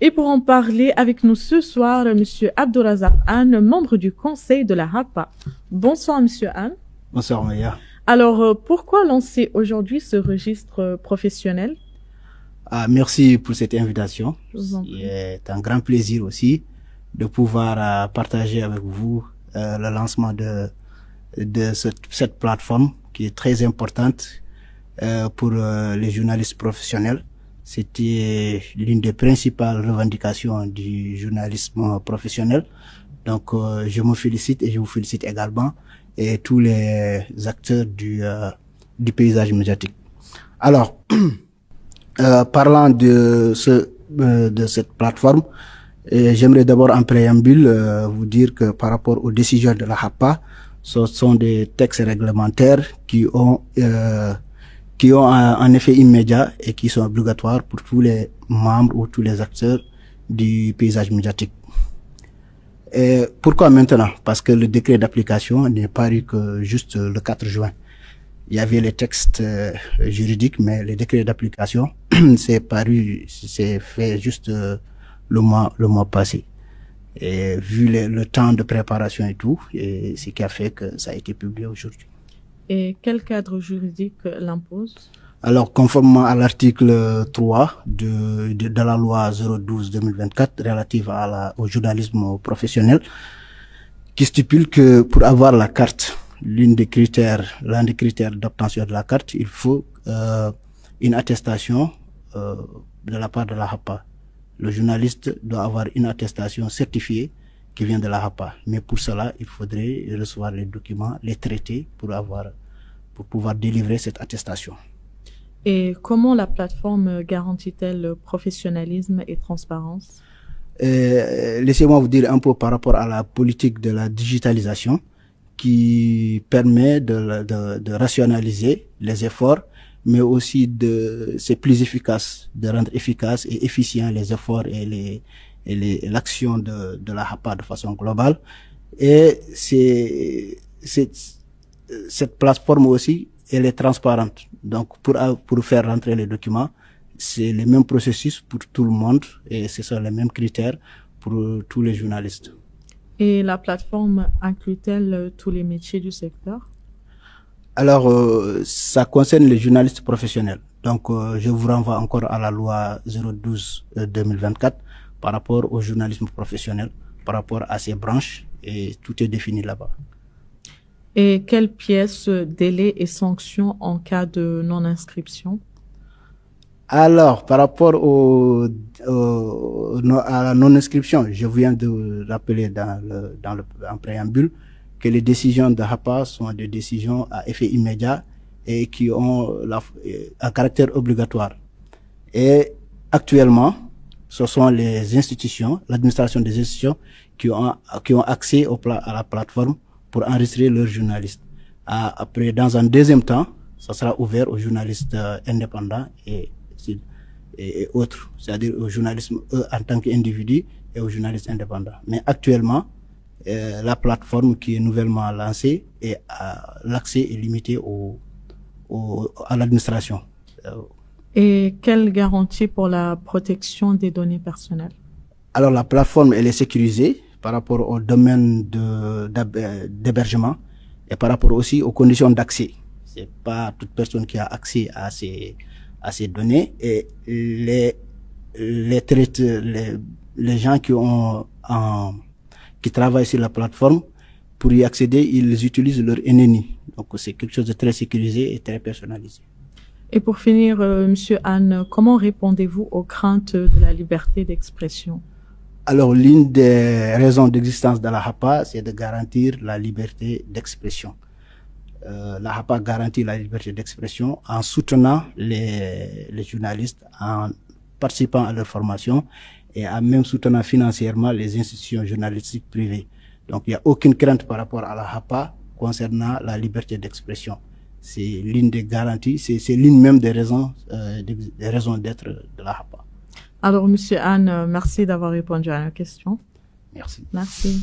Et pour en parler avec nous ce soir, Monsieur Abdourazak Anne, membre du conseil de la HAPA. Bonsoir Monsieur Anne. Bonsoir Maya. Alors, pourquoi lancer aujourd'hui ce registre professionnel? Merci pour cette invitation. C'est un grand plaisir aussi de pouvoir partager avec vous le lancement de cette plateforme qui est très importante pour les journalistes professionnels. C'était l'une des principales revendications du journalisme professionnel. Donc, je me félicite et je vous félicite également et tous les acteurs du paysage médiatique. Alors, parlant de cette plateforme, j'aimerais d'abord en préambule vous dire que par rapport aux décisions de la HAPA, ce sont des textes réglementaires qui ont un effet immédiat et qui sont obligatoires pour tous les membres ou tous les acteurs du paysage médiatique. Et pourquoi maintenant? Parce que le décret d'application n'est paru que juste le 4 juin. Il y avait les textes juridiques, mais le décret d'application c'est fait juste le mois passé. Et vu le temps de préparation et tout, et ce qui a fait que ça a été publié aujourd'hui. Et quel cadre juridique l'impose? Alors, conformément à l'article 3 de la loi 012/2024 relative au journalisme professionnel, qui stipule que pour avoir la carte, l'un des critères d'obtention de la carte, il faut une attestation de la part de la HAPA. Le journaliste doit avoir une attestation certifiée qui vient de la HAPA. Mais pour cela, il faudrait recevoir les documents, les traités pour pouvoir délivrer cette attestation. Et comment la plateforme garantit-elle professionnalisme et transparence? Laissez-moi vous dire un peu par rapport à la politique de la digitalisation qui permet de rationaliser les efforts, mais aussi c'est plus efficace, de rendre efficaces et efficients les efforts et l'action de la HAPA de façon globale. Et cette plateforme aussi, elle est transparente. Donc, pour faire rentrer les documents, c'est le même processus pour tout le monde et ce sont les mêmes critères pour tous les journalistes. Et la plateforme inclut-elle tous les métiers du secteur? Alors, ça concerne les journalistes professionnels. Donc, je vous renvoie encore à la loi 012/2024 par rapport au journalisme professionnel, par rapport à ces branches, et tout est défini là-bas. Et quelles pièces, délais et sanctions en cas de non-inscription? Alors, par rapport à la non-inscription, je viens de rappeler en préambule que les décisions de HAPA sont des décisions à effet immédiat et qui ont un caractère obligatoire. Et actuellement, ce sont les institutions, l'administration des institutions qui ont accès à la plateforme pour enregistrer leurs journalistes. Après, dans un deuxième temps, ça sera ouvert aux journalistes indépendants et autres, c'est-à-dire aux journalistes en tant qu'individus et aux journalistes indépendants. Mais actuellement, la plateforme qui est nouvellement lancée et l'accès est limité à l'administration. Et quelle garantie pour la protection des données personnelles? Alors la plateforme, elle est sécurisée par rapport au domaine d'hébergement et par rapport aussi aux conditions d'accès. C'est pas toute personne qui a accès à ces données, et les gens qui travaillent sur la plateforme, pour y accéder, ils utilisent leur NNI. Donc c'est quelque chose de très sécurisé et très personnalisé. Et pour finir, Monsieur Anne, comment répondez-vous aux craintes de la liberté d'expression? Alors, l'une des raisons d'existence de la HAPA, c'est de garantir la liberté d'expression. La HAPA garantit la liberté d'expression en soutenant les journalistes, en participant à leur formation et en même soutenant financièrement les institutions journalistiques privées. Donc, il n'y a aucune crainte par rapport à la HAPA concernant la liberté d'expression. C'est l'une des garanties, c'est l'une même des raisons d'être de la HAPA. Alors, Monsieur Anne, merci d'avoir répondu à la question. Merci. Merci.